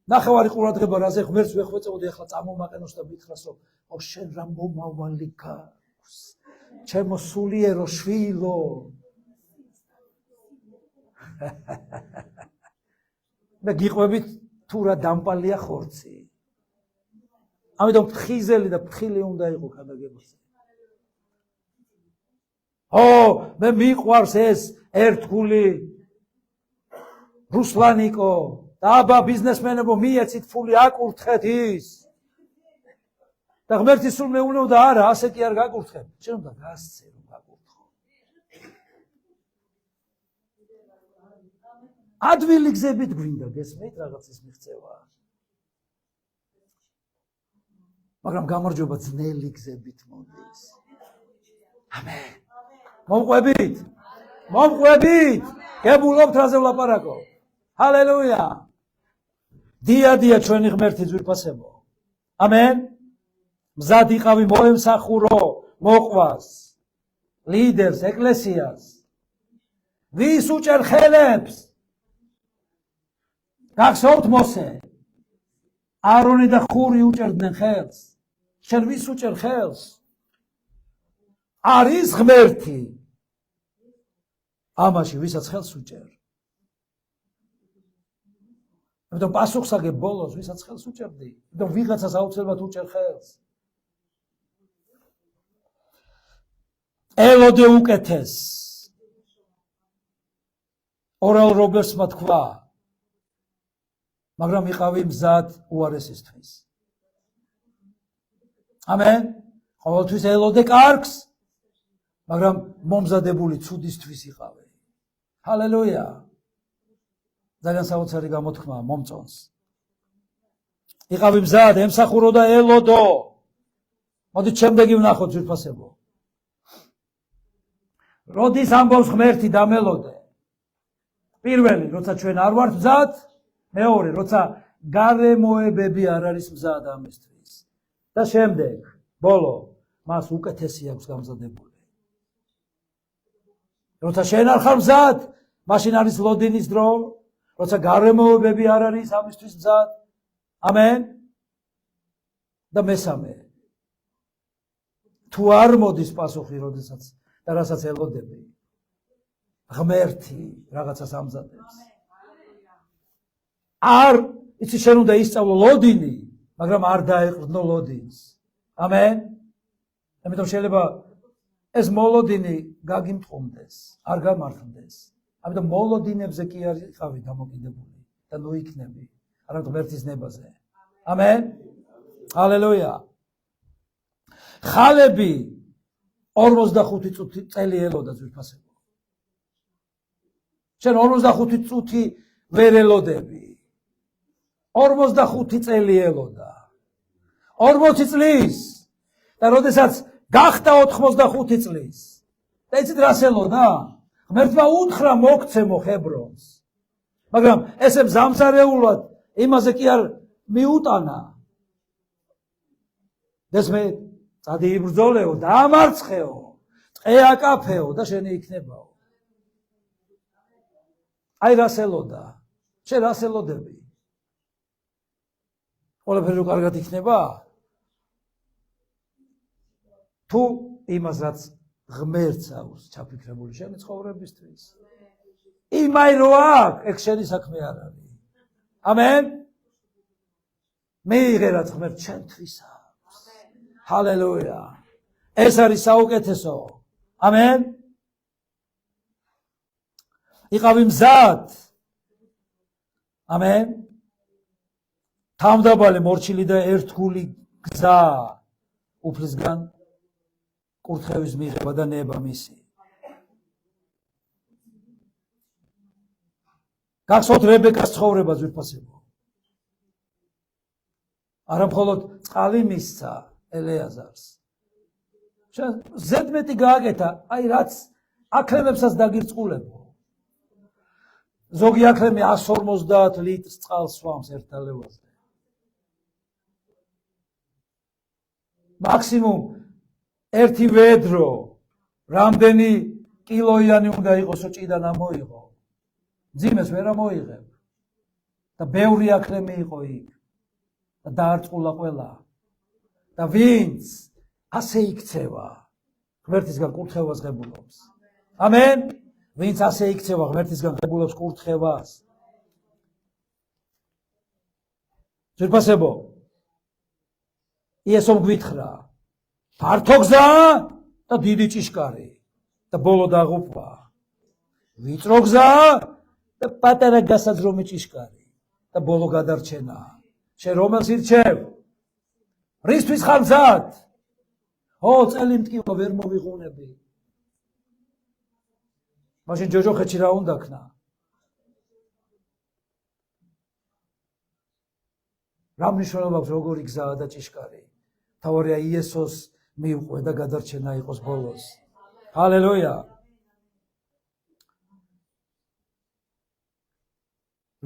ნახევარი ყურადღება რაზე ღმერთს ვეხვეწებოდი, ახლა წამომაყენოს და მითხრას რომ შენ რა მომავალი გაქვს. ჩემო სულიერო შვილო. მე გიყვებით თუ რა დამპალია ხორცი. ამიტომ ფხიზელი და ფხილი უნდა იყო ქადაგებაზე. მე მიყვარს ეს ერთგული რუსლანიკო და აბა ბიზნესმენებო მიეცით ფული აკურთხეთ ის. და ღმერთი სულ მეუბნებოდა არა, ასე კი არ გაკურთხებ. შენ უნდა გასცე რომ გაკურთხო. ადვილი გზებით გვინდა გესმით რაღაცის მიღწევა. მაგრამ გამარჯვება ძნელი გზებით მოდის. ამენ. მომყვებით. მომყვებით. გებულობთ რაზე ვლაპარაკო. ჰალელუია. დიადია ჩვენი ღმერთი ძვირფასებო. ამენ. მზად იყავი მოემსახურო მოყვას ლიდერს ეკლესიას. ვის უჭერ ხელებს? გახსოვთ მოსე? არონი და ხური უჭერდნენ ხელს. შენ ვის უჭერ ხელს? არის ღმერთი. ამაში ვისაც ხელს უჭერ. ამიტომ პასუხსაგებ ბოლოს ვისაც ხელს უჭერდი. ამიტომ ვიღაცას აუცილებლად უჭერ ხელს. ელოდე უკეთეს. ორალ რობერსმა თქვა, მაგრამ იყავი მზად უარესისთვის. ამენ. ყოველთვის ელოდე კარგს, მაგრამ მომზადებული ცუდისთვის იყავი. ჰალელუია. ძალიან საოცარი გამოთქმა მომწონს. იყავი მზად, ემსახურო და ელოდო. მოდით შემდეგი ვნახოთ ძვირფასებო. როდის ამბობს ღმერთი დამელოდე? პირველი, როცა ჩვენ არ ვართ მზად, მეორე, როცა გარემოებები არ არის მზად ამისთვის. და შემდეგ, ბოლო, მას უკეთესი აქვს გამზადებული. როცა შენ არ ხარ მზად, მაშინ არის ლოდინის დრო, როცა გარემოებები არ არის ამისთვის მზად. ამენ. და მესამე, თუ არ მოდის პასუხი, როდესაც და რასაც ელოდები, ღმერთი რაღაცას ამზადებს. არ იცი შენ უნდა ისწავლო ლოდინი, მაგრამ არ დაეყრდნო ლოდინს. ამენ. ამიტომ შეიძლება ეს მოლოდინი გაგიმტყუნდეს, არ გამართლდეს. ამიტომ მოლოდინებზე კი არ იყავი დამოკიდებული და ნუ იქნები, არამედ ღმერთის ნებაზე. ამენ. ჰალელუია. ხალები 45 წელი ელოდა ძვირფასებო. შენ 45 წუთი ვერ ელოდები. 45 წელი ელოდა. 40 წლის და როდესაც გახდა 85 წლის. და იცით რას ელოდა? ღმერთმა უთხრა მოგცემო ჰებრონს. მაგრამ ესე მზამსარეულად იმაზე კი არ მიუტანა. დესმე წადი იბრძოლეო, დაამარცხეო, ტყე აკაფეო და შენი იქნებაო. აი რას ელოდა? შენ რას ელოდები? ყველაფერი რო კარგად იქნება? თუ იმას რაც ღმერთს აქვს ჩაფიქრებული შენი ცხოვრებისთვის. იმაი რო აქვს, ეგ შენი საქმე არ არის. ამენ. მიიღე რაც ღმერთ ჩემთვის აქვს. ჰალელუია. ეს არის საუკეთესო. ამენ. იყავი მზად. ამენ. თავმდაბალი მორჩილი და ერთგული გზა უფლისგან კურთხევის მიღება და ნება მისი. გახსოვთ რებეკას ცხოვრება ძვირფასებო. არა მხოლოდ წყალი მისცა ელეაზარს. ზედმეტი გააკეთა, აი რაც აქლემებსაც დაგირწყულებო. ზოგი აქლემი 150 ლიტრს წყალს სვამს ერთ დალევაზე. მაქსიმუმ ერთი ვედრო, რამდენი კილოიანი უნდა იყოსო ჭიდან ამოიღო. ძიმეს ვერ ამოიღებ. და ბევრი აქლემი იყო იქ. და დაარწყულა ყველა. და ვინც ასე იქცევა, ღმერთისგან კურთხევას ღებულობს. ამენ. ვინც ასე იქცევა, ღმერთისგან ღებულობს კურთხევას. ძვირფასებო, იესომ გვითხრა, ფართო გზა და დიდი ჭიშკარი და ბოლო დაღუპვა. ვიწრო გზა და პატარა გასაძრომი ჭიშკარი და ბოლო გადარჩენა. შენ რომელს ირჩევ? რისთვის ხარ მზად? წელი მტკივა ვერ მოვიღუნები. მაშინ ჯოჯოხეთში რა უნდა ქნა? რა მნიშვნელობა აქვს როგორი გზაა და ჭიშკარი? თავარია იესოს მიუყვე და გადარჩენა იყოს ბოლოს. ჰალელუია.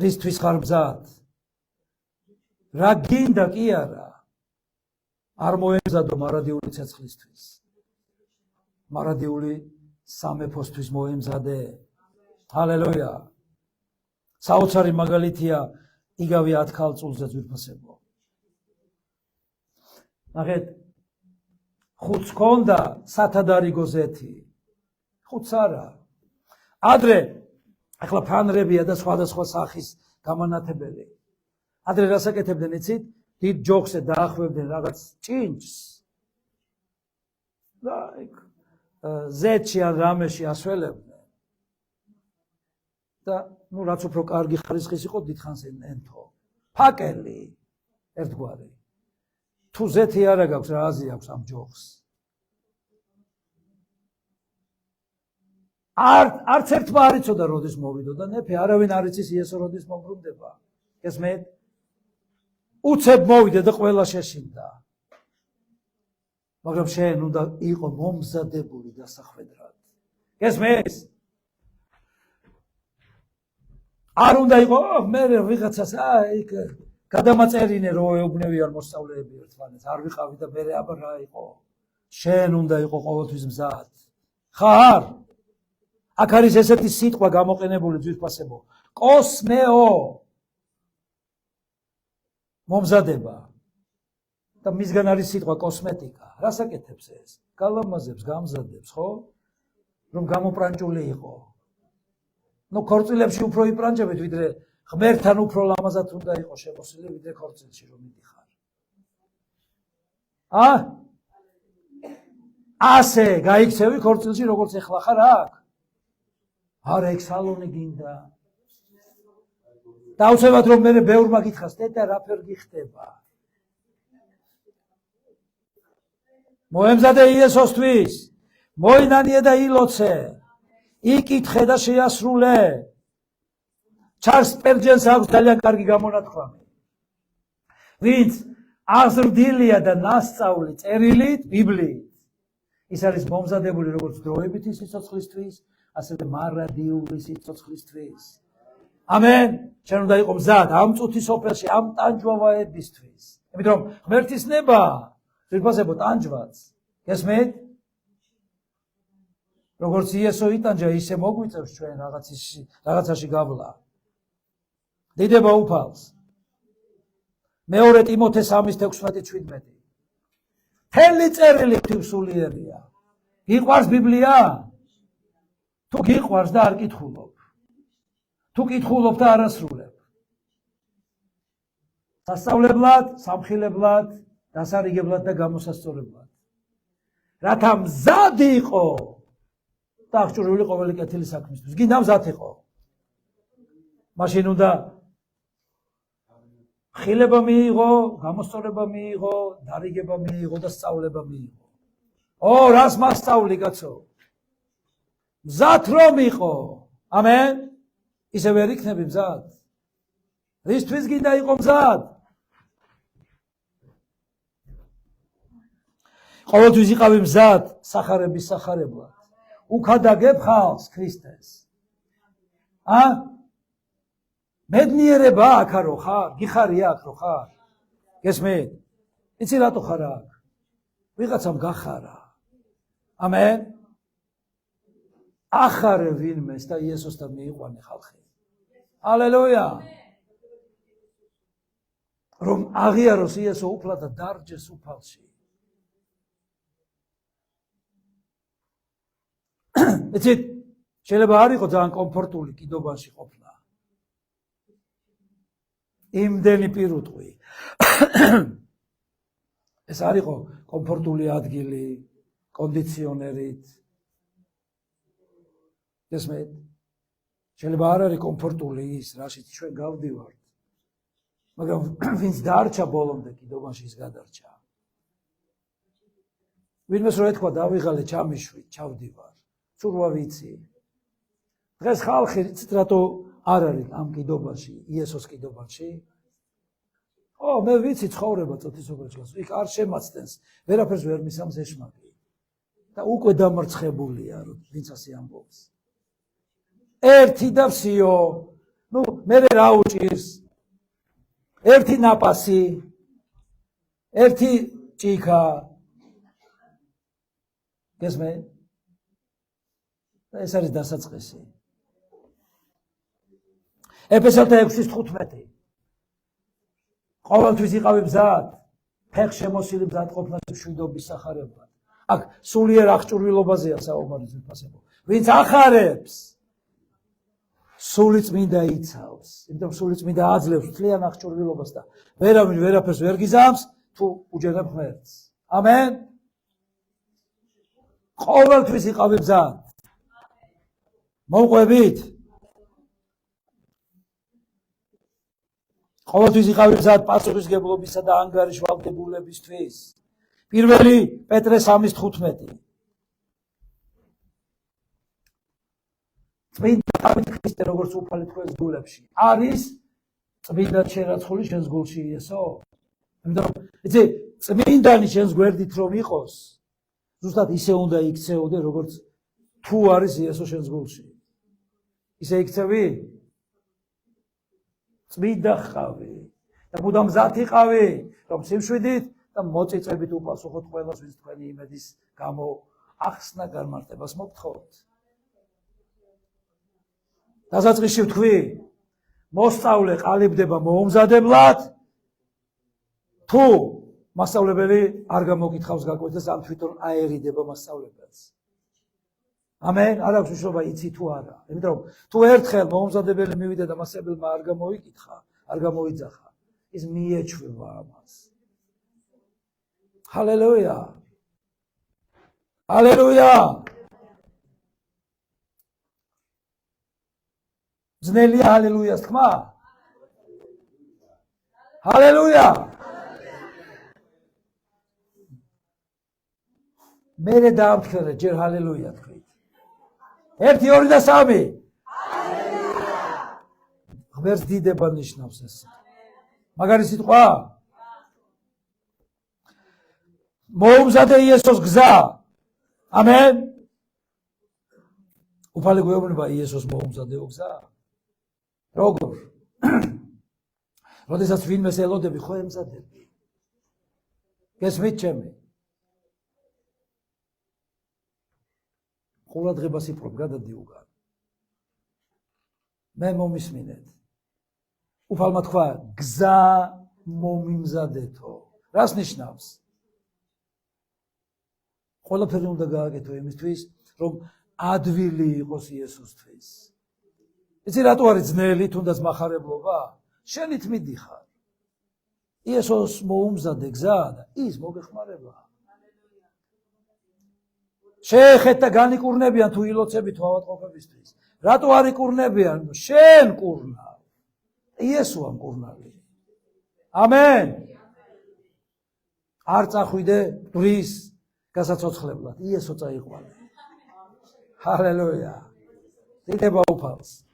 რისთვის ხარ მზად? რა გინდა კი არა? არ მოემზადო მარადიული ცეცხლისთვის. მარადიული სამეფოსთვის მოემზადე. ჰალელუია. საოცარი მაგალითია იგავი 10 ქალწულზე ძვირფასებო. ნახეთ, ხუთს ქონდა სათადარიგო ზეთი. ხუთს არა. ადრე ახლა ფანრებია და სხვადასხვა სახის გამანათებელი. ადრე რას აკეთებდნენ იცით? დიდ ჯოხზე დაახვევდნენ რაღაც ჭინჭს. და ზეთში ან რამეში ასველებდნენ და რაც უფრო კარგი ხარისხის იყო დიდხანს ენთო ფაკელი ერთგვარი თუ ზეთი არა გაქვს რა აზრი აქვს ამ ჯოხს არც ერთმა არ იცოდა როდის მოვიდოდა ნეფე არავინ არ იცის იესო როდის მოგრუნდება გესმით უცებ მოვიდა და ყველა შეშინდა მაგრამ შენ უნდა იყო მომზადებული დასახვედრად გესმის არ უნდა იყო მე ვიღაცას იქ გადამაწერინე რომ ეუბნევიან მოსწავლეები ერთმანეთს არ ვიყავი და მე აბა რა იყო შენ უნდა იყო ყოველთვის მზად ხარ აქ არის ესეთი სიტყვა გამოყენებული ძვირფასებო კოსმეო მომზადება და მისგან არის სიტყვა კოსმეტიკა რას აკეთებს ეს გალამაზებს გამზადებს ხო რომ გამოპრანჭული იყო ნუ ქორწილებში უფრო იპრანჭებით ვიდრე ღმერთთან უფრო ლამაზად უნდა იყოს შემოსილი ვიდრე ქორწილში რომ მიდიხარ ასე გაიქცევი ქორწილში როგორც ეხლა ხარ აქ არა ეგ სალონი გინდა დაუცებად რომ მე ბევრმა გითხრას დედა რაფერ გიხდება მოემზადე იესოსთვის მოინანიე და ილოცე იკითხე და შეასრულე ჩარლს სპერჯენს აქვს ძალიან კარგი გამონათქვამი ვინც აზრდილია და ნასწავლი წერილით ბიბლიით ის არის მომზადებული როგორც დროებითი სიცოცხლისთვის ასევე მარადიული სიცოცხლისთვის ამენ შენ უნდა იყო მზად ამ წუთის სოფელში ამ ტანჯვავაებისთვის იმიტომ რომ ღმერთის ნება ძვირფასებო ტანჯვაც გესმით როგორც იესო იტანჯა ისე მოგვიწევს ჩვენ რაღაცაში გავლა დიდება უფალს მეორე ტიმოთე 3:16-17 თელი წერილი ღვთისმსულიერია გიყვარს ბიბლია თუ გიყვარს და არ კითხულობ თუ კითხულობ და არ ასრულებ სასწავლებლად სამხილებლად დასარიგებლად და გამოსასწორებლად რათა მზად იყო და აღჭურვილი ყოველი კეთილი საქმისთვის გინდა მზად იყო მაშინ უნდა ხილება მიიღო გამოსწორება მიიღო დარიგება მიიღო და სწავლება მიიღო რას მასწავლი კაცო მზად რომ იყო ამენ ისე ვერ იქნები მზად რისთვის გინდა იყო მზად ყოველთვის იყავი მზად სახარების სახარებლად უქადაგებ ხალხს ქრისტეს მედნიერება აქ რო ხარ გიხარი აქ რო ხარ გესმით იცი რატო ხარ აქ ვიღაცამ გახარა ამენ ახარე ვინმეს და იესოსთან მიიყვანე ხალხი ალელუია რომ აღიაროს იესო უფლად და დარჯეს უფალში იცით შეიძლება არ იყო ძალიან კომფორტული კიდობაში ყოფნა იმდენი პირუტყვი ეს არ იყო კომფორტული ადგილი კონდიციონერით გესმით შეიძლება არ არის კომფორტული ის რაშიც ჩვენ გავდივართ მაგრამ ვინც დარჩა ბოლომდე კიდობაში ის გადარჩა ვინმეს რო ეთქვა დავიღალე ჩამიშვი ჩავდივარ ცურვა ვიცი დღეს ხალხი რატო არ არის ამ კიდობაში იესოს კიდობაში მე ვიცი ცხოვრება წოთისობაში იქ არ შემაცდენს ვერაფერს ვერ მისამს ეშმაკი და უკვე დამარცხებულია ვინც ასე ამბობს ერთი და ვსიო მე რა უჭირს ერთი ნაპასი ერთი ჭიქა გესმე ეს არის დასაწყისი ეფესელთა 6:15 ყოველთვის იყავი მზად ფეხ შემოსილი მზადყოფნას მშვიდობის სახარებლად აქ სულიერ აღჭურვილობაზეა საუბარი ძვირფასებო ვინც ახარებს სული წმინდა იცავს იმიტომ სული წმინდა აძლევს მთლიან აღჭურვილობას და ვერავინ ვერაფერს ვერ გიზამს თუ უჯერებ ღმერთს ამენ ყოველთვის იყავი მზად. მოვყვებით? ყოველთვის იყავი მზად პასუხისმგებლობისა და ანგარიშვალდებულებისთვის. პირველი პეტრე 3:15. წმინდა დავით ქრისტე როგორც უფალი თქვენს გულებში არის წმინდა შერაცხული შენს გულში იესო. იმიტომ რომ იცი წმინდანი შენს გვერდით რომ იყოს ზუსტად ისე უნდა იქცეოდე როგორც თუ არის იესო შენს გულში. ისე იქცევი? წმინდა ხავი და მუდამ მზად იყავი რომ სიმშვიდით და მოწიწებით უპასუხოთ ყველას ვინც თქვენი იმედის გამო ახსნა განმარტებას მოგთხოვთ. დასაწყისში ვთქვი, მოსწავლე ყალიბდება მოუმზადებლად, თუ მასწავლებელი არ გამოგითხავს გაკვეთას, ან თვითონ აერიდება მასწავლებელს. ამენ, არ აქვს მნიშვნელობა იცი თუ არა. იმიტომ რომ თუ ერთხელ მოუმზადებელი მივიდა და მასწავლებელმა არ გამოიკითხა, არ გამოიძახა, ის მიეჩვევა ამას. ჰალელუია! ჰალელუია! ძნელია ჰალელუიას თქმა? ჰალელუია! მერე დაამტკიце ჯერ ჰალელუია თქვით. 1, 2 და 3. ჰალელუია! ღმერთს დიდება ნიშნავს ეს. მაგარი სიტყვა? მოუმზადე იესოს გზა. ამენ. უფალი გვეუბნება იესოს მოუმზადეო გზა. როგორ? როდესაც ვინმეს ელოდები, ხო ემზადები. გესმით ჩემი? ყურადღებას იპყრობ გადადი უგან. მე მომისმინეთ. უფალმა თქვა, გზა მომიმზადეთო. რას ნიშნავს? ყველაფერი უნდა გააკეთო იმისთვის, რომ ადვილი იყოს იესოსთვის. იცი რატო არის ძნელი, თუნდაც მახარებლობა? შენით მიდიხარ. იესოს მოუმზადე გზა და ის მოგეხმარება. შეეხეთ და განიკურნებიან თუ ილოცები თუ ავადმყოფებისთვის. რატო არ იკურნებიან? შენ კურნავ. იესოა მკურნალი. ამენ. არ წახვიდე დრის გასაცოცხლებლად. იესო წაიყვანე. ჰალელუია. დიდება უფალს.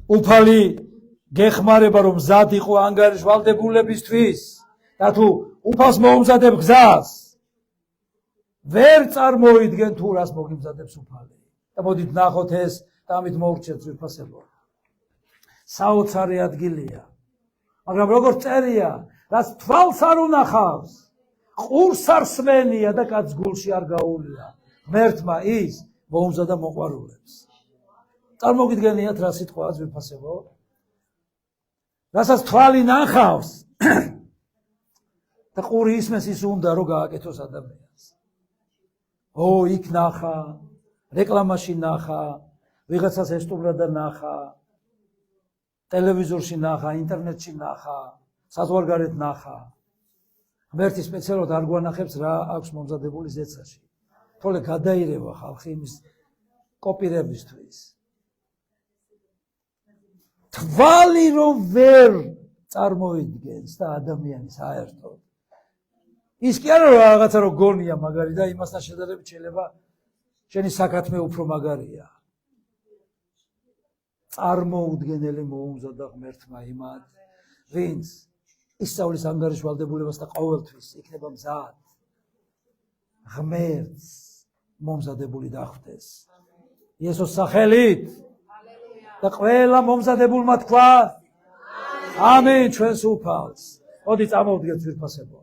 უფალი გეხმარება რომ მზად იყო ანგარიშვალდებულებისთვის და თუ უფალს მოუმზადებ გზას ვერ წარმოიდგენ თუ რას მოგიმზადებს უფალი. და მოდით ნახოთ ეს და ამით მოურჩეთ ძვირფასებო. საოცარი ადგილია. მაგრამ როგორც წერია, რაც თვალს არ უნახავს, ყურს არ სმენია და კაც გულში არ გაუვლია. ღმერთმა ის მოუმზადა მოყვარულებს. წარმოგიდგენიათ რა სიტყვაა ძვირფასებო? რასაც თვალი ნახავს და ყური ისმეს ის უნდა რომ გააკეთოს ადამიანს. იქ ნახა, რეკლამაში ნახა, ვიღაცას ესტუმრა და ნახა, ტელევიზორში ნახა, ინტერნეტში ნახა, საზღვარგარეთ ნახა. ღმერთი სპეციალურად არ გვანახებს რა აქვს მომზადებული ზეცაში. თორე გადაირევა ხალხი იმის კოპირებისთვის. თვალი რომ ვერ წარმოიდგენს და ადამიანი საერთოდ. ის კი არა რომ რაღაცა რო გონია მაგარი და იმასთან შედარებით შეიძლება შენი საქათმე უფრო მაგარია. წარმოუდგენელი მოუმზადა ღმერთმა იმად, ვინც ისწავლის ანგარიშვალდებულებას და ყოველთვის იქნება მზად. ღმერთს მომზადებული დახვდეს. იესოს სახელით და ყველა მომზადებულმა თქვა ამინ ჩვენს უფალს. მოდი წამოვდგეთ ძვირფასებო.